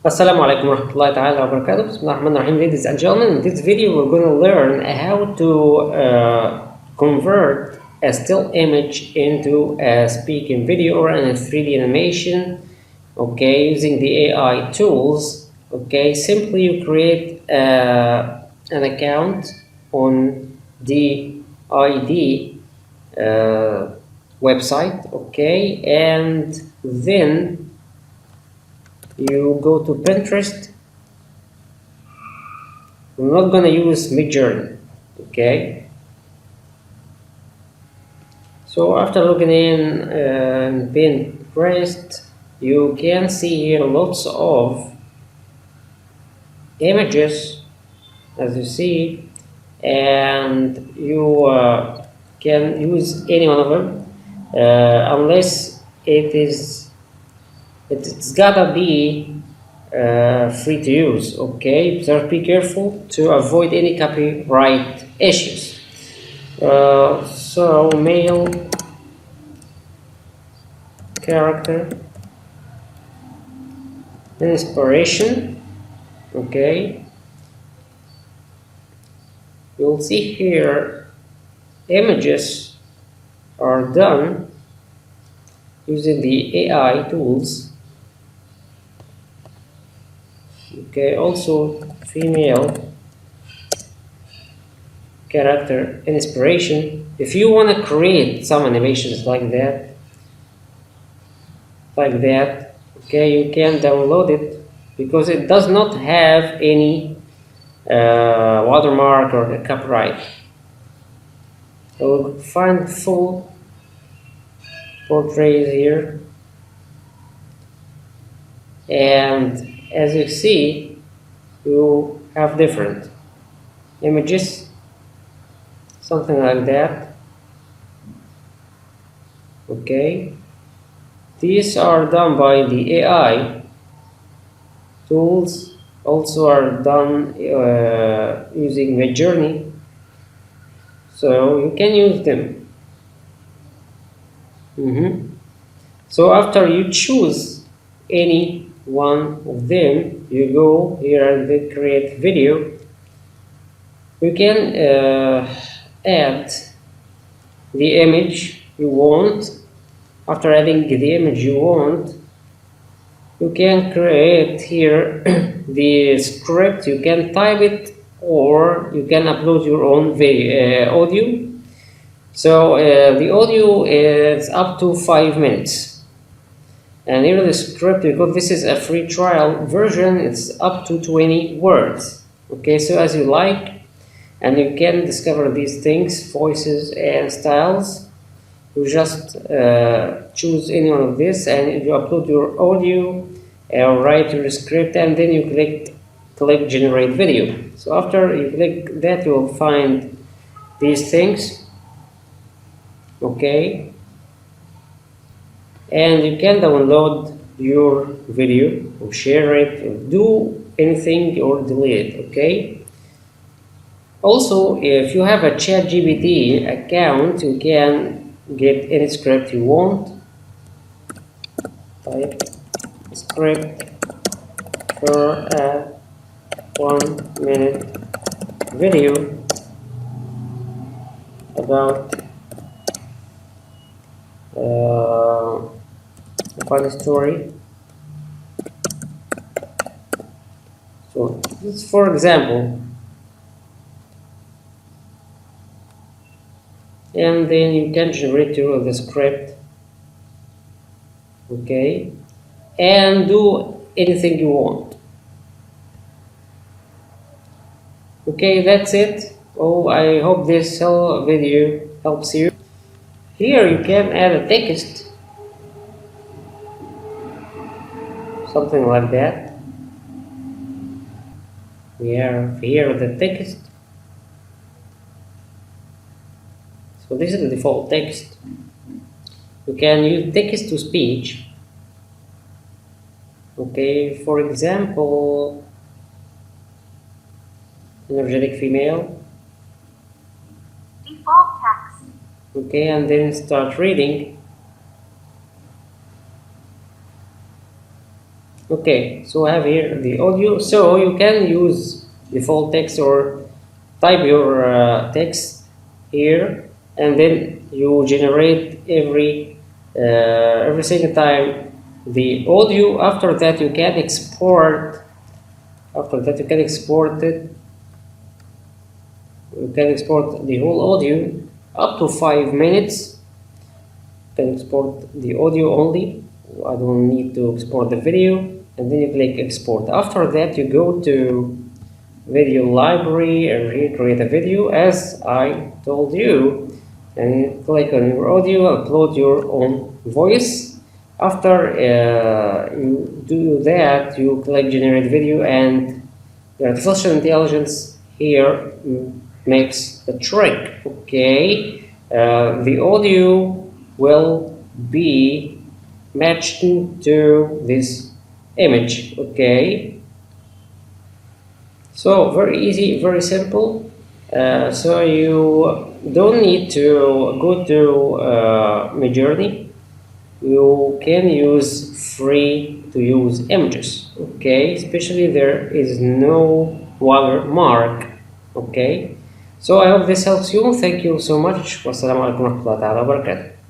Assalamu alaikum warahmatullahi ta'ala wa barakatuh. Bismillahirrahmanirrahim. Ladies and gentlemen, in this video we're going to learn how to convert a still image into a speaking video or a 3D animation, okay, using the AI tools. Okay, simply you create an account on the ID website, okay, and then you go to Pinterest. I'm not gonna use MidJourney, okay? So after logging in Pinterest, you can see here lots of images, as you see, and you can use any one of them, unless it's gotta be free to use, okay? So be careful to avoid any copyright issues. So male character inspiration, okay? You'll see here images are done using the AI tools. Okay, also female character inspiration. If you want to create some animations like that, okay, you can download it because it does not have any watermark or copyright. So we'll find full portraits here, and as you see, you have different images, something like that. Okay, these are done by the AI tools, also are done using MidJourney, so you can use them. So after you choose any one of them, you go here and then create video. You can add the image you want. After adding the image you want, you can create here the script. You can type it or you can upload your own audio. So the audio is up to 5 minutes. And here the script, because this is a free trial version, it's up to 20 words. Okay, so as you like, and you can discover these things, voices and styles. You just choose any one of this, and you upload your audio, write your script, and then you click generate video. So after you click that, you will find these things. Okay, and you can download your video or share it or do anything or delete it. Okay, also if you have a ChatGPT account, you can get any script you want. Type script for a 1-minute video about a funny story. So this is for example, and then you can generate the script, okay, and do anything you want. Okay, that's it. Oh, I hope this video helps you. Here you can add a text, something like that. We have here the text. So this is the default text. You can use text to speech. Okay, for example, energetic female. Default text. Okay, and then start reading. Okay, so I have here the audio, so you can use default text or type your text here, and then you generate every single time the audio. After that you can export. After that you can export it. You can export the whole audio up to 5 minutes. You can export the audio only. I don't need to export the video, and then you click export. After that you go to video library and here create a video as I told you, and you click on your audio, upload your own voice. After you do that, you click generate video, and the artificial intelligence here makes the trick. Okay, the audio will be matched to this image. Okay, so very easy, very simple. So you don't need to go to MidJourney. You can use free to use images. Okay, especially there is no watermark. Okay, so I hope this helps you. Thank you so much. Wassalamu alaikum warahmatullahi wabarakatuh.